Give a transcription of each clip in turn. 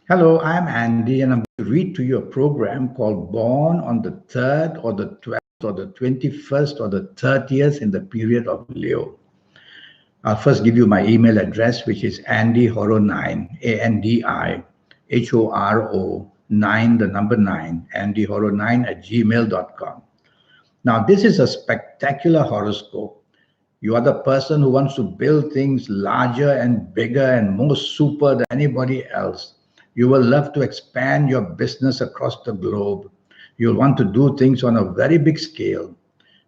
Hello, I'm Andy, and I'm going to read to you a program called Born on the 3rd or the 12th or the 21st or the 30th in the period of Leo. I'll first give you my email address, which is andyhoro9, ANDIHORO 9, the number 9, andyhoro9 at gmail.com. Now, this is a spectacular horoscope. You are the person who wants to build things larger and bigger and more super than anybody else. You will love to expand your business across the globe. You'll want to do things on a very big scale.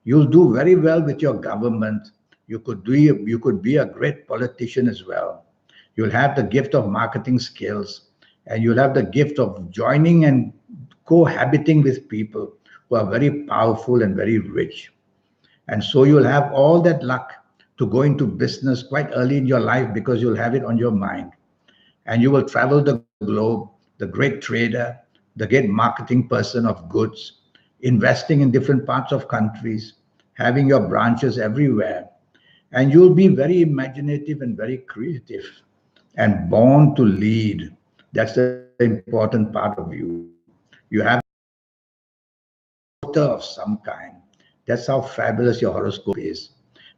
You'll do very well with your government. You could be a great politician as well. You'll have the gift of marketing skills, and you'll have the gift of joining and cohabiting with people who are very powerful and very rich. And so you'll have all that luck to go into business quite early in your life because you'll have it on your mind. And you will travel the globe, the great trader, the great marketing person of goods, investing in different parts of countries, having your branches everywhere. And you'll be very imaginative and very creative and born to lead. That's the important part of you. You have of some kind. That's how fabulous your horoscope is.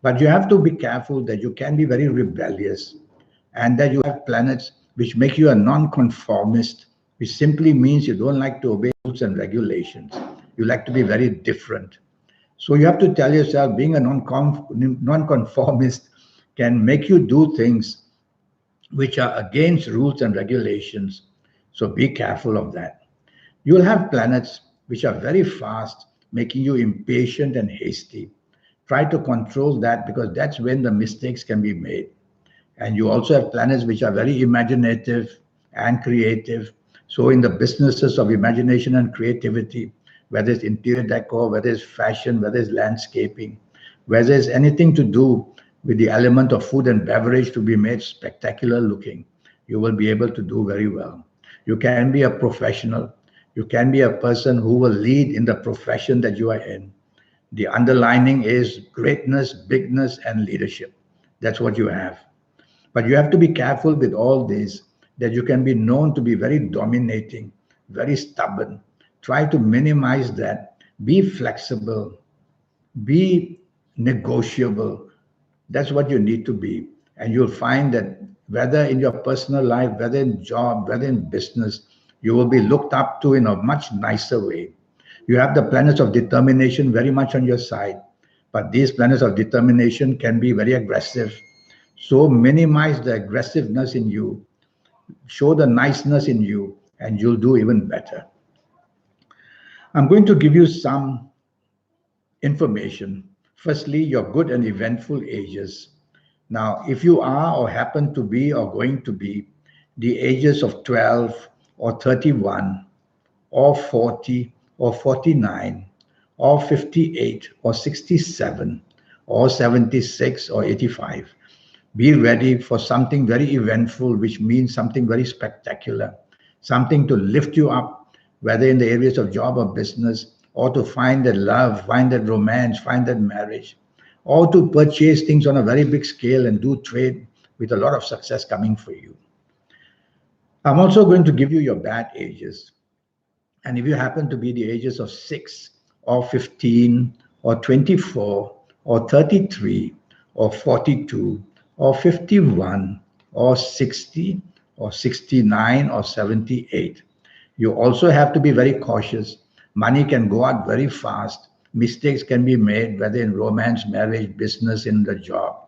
But you have to be careful that you can be very rebellious and that you have planets which make you a non-conformist, which simply means you don't like to obey rules and regulations. You like to be very different. So you have to tell yourself being a non-conformist can make you do things which are against rules and regulations. So be careful of that. You will have planets which are very fast, making you impatient and hasty. Try to control that because that's when the mistakes can be made. And you also have planets which are very imaginative and creative. So, in the businesses of imagination and creativity, whether it's interior decor, whether it's fashion, whether it's landscaping, whether it's anything to do with the element of food and beverage to be made spectacular looking, you will be able to do very well. You can be a professional. You can be a person who will lead in the profession that you are in. The underlining is greatness, bigness, and leadership. That's what you have. But you have to be careful with all this that you can be known to be very dominating, very stubborn. Try to minimize that. Be flexible, be negotiable. That's what you need to be. And you'll find that whether in your personal life, whether in job, whether in business, you will be looked up to in a much nicer way. You have the planets of determination very much on your side, but these planets of determination can be very aggressive. So minimize the aggressiveness in you, show the niceness in you, and you'll do even better. I'm going to give you some information. Firstly, your good and eventful ages. Now, if you are or happen to be or going to be the ages of 12 or 31 or 40 or 49 or 58 or 67 or 76 or 85, be ready for something very eventful, which means something very spectacular, something to lift you up, whether in the areas of job or business, or to find that love, find that romance, find that marriage, or to purchase things on a very big scale and do trade with a lot of success coming for you. I'm also going to give you your bad ages. And if you happen to be the ages of 6 or 15 or 24 or 33 or 42 or 51 or 60 or 69 or 78, you also have to be very cautious. Money can go out very fast. Mistakes can be made, whether in romance, marriage, business, in the job.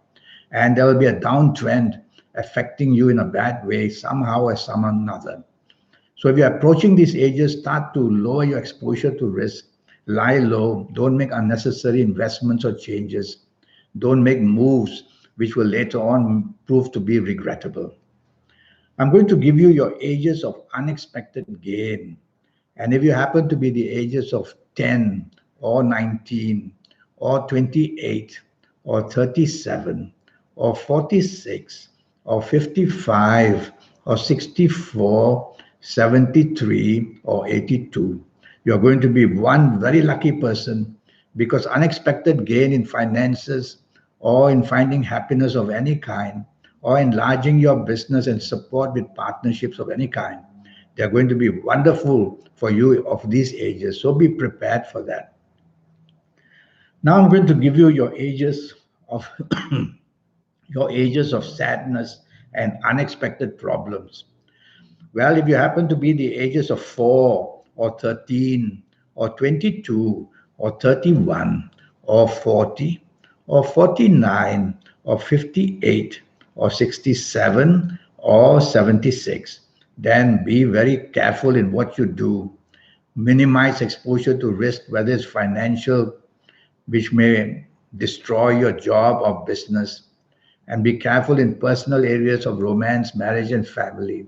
And there will be a downtrend affecting you in a bad way, somehow or some another. So if you're approaching these ages, start to lower your exposure to risk, lie low, don't make unnecessary investments or changes, don't make moves which will later on prove to be regrettable. I'm going to give you your ages of unexpected gain. And if you happen to be the ages of 10 or 19 or 28 or 37 or 46 or 55 or 64, 73 or 82, you're going to be one very lucky person because unexpected gain in finances or in finding happiness of any kind or enlarging your business and support with partnerships of any kind They're going to be wonderful for you of these ages. So be prepared for that. Now I'm going to give you your ages of your ages of sadness and unexpected problems. Well, if you happen to be the ages of 4 or 13 or 22 or 31 or 40 or 49 or 58 or 67 or 76, then be very careful in what you do. Minimize exposure to risk, whether it's financial, which may destroy your job or business, and be careful in personal areas of romance, marriage, and family.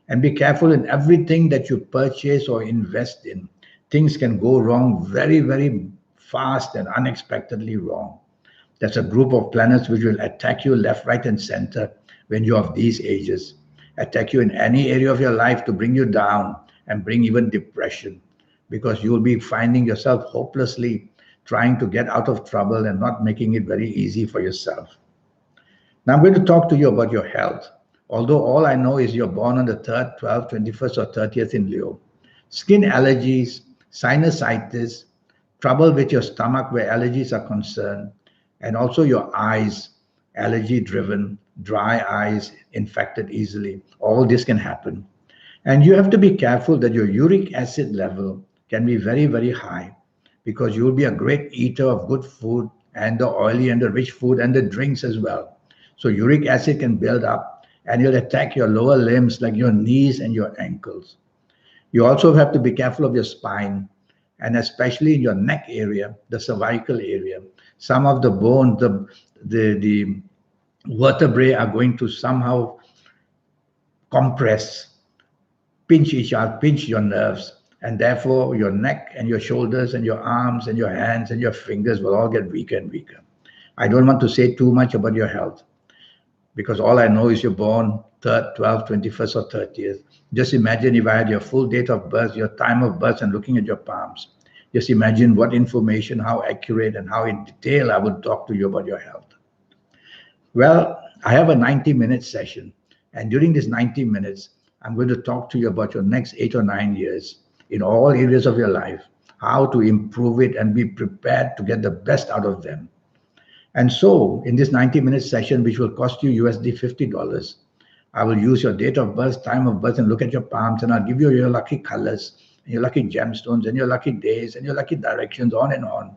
And be careful in everything that you purchase or invest in. Things can go wrong very, very fast and unexpectedly wrong. That's a group of planets which will attack you left, right, and center when you're of these ages. Attack you in any area of your life to bring you down and bring even depression, because you will be finding yourself hopelessly trying to get out of trouble and not making it very easy for yourself. Now, I'm going to talk to you about your health. Although all I know is you're born on the 3rd, 12th, 21st, or 30th in Leo. Skin allergies, sinusitis, trouble with your stomach where allergies are concerned, and also your eyes, allergy driven, dry eyes, infected easily. All this can happen. And you have to be careful that your uric acid level can be very, very high, because you will be a great eater of good food and the oily and the rich food and the drinks as well. So uric acid can build up and it'll attack your lower limbs like your knees and your ankles. You also have to be careful of your spine, and especially in your neck area, the cervical area. Some of the bones, the vertebrae are going to somehow compress, pinch each other, pinch your nerves, and therefore your neck and your shoulders and your arms and your hands and your fingers will all get weaker and weaker. I don't want to say too much about your health, because all I know is you're born 3rd, 12th, 21st, or 30th. Just imagine if I had your full date of birth, your time of birth, and looking at your palms. Just imagine what information, how accurate, and how in detail I would talk to you about your health. Well, I have a 90-minute session, and during this 90 minutes, I'm going to talk to you about your next 8 or 9 years in all areas of your life, how to improve it and be prepared to get the best out of them. And so, in this 90-minute session, which will cost you USD $50, I will use your date of birth, time of birth, and look at your palms, and I'll give you your lucky colors, and your lucky gemstones, and your lucky days, and your lucky directions, on and on.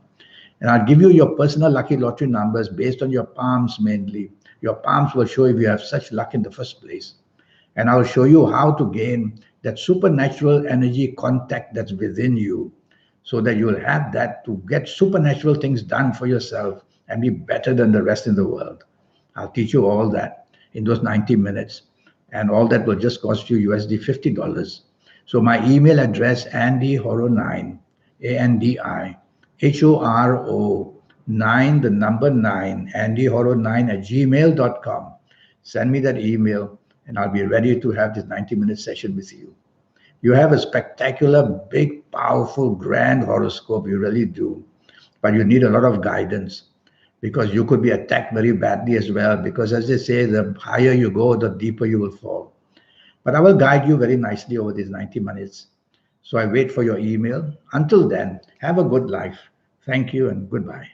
And I'll give you your personal lucky lottery numbers based on your palms mainly. Your palms will show if you have such luck in the first place. And I'll show you how to gain that supernatural energy contact that's within you, so that you will have that to get supernatural things done for yourself and be better than the rest in the world. I'll teach you all that in those 90 minutes. And all that will just cost you USD $50. So my email address, AndyHoro9, AndyHoro9, the number 9, AndyHoro9 @gmail.com. Send me that email and I'll be ready to have this 90-minute session with you. You have a spectacular, big, powerful, grand horoscope. You really do. But you need a lot of guidance, because you could be attacked very badly as well. Because as they say, the higher you go, the deeper you will fall. But I will guide you very nicely over these 90 minutes. So I wait for your email. Until then, have a good life. Thank you and goodbye.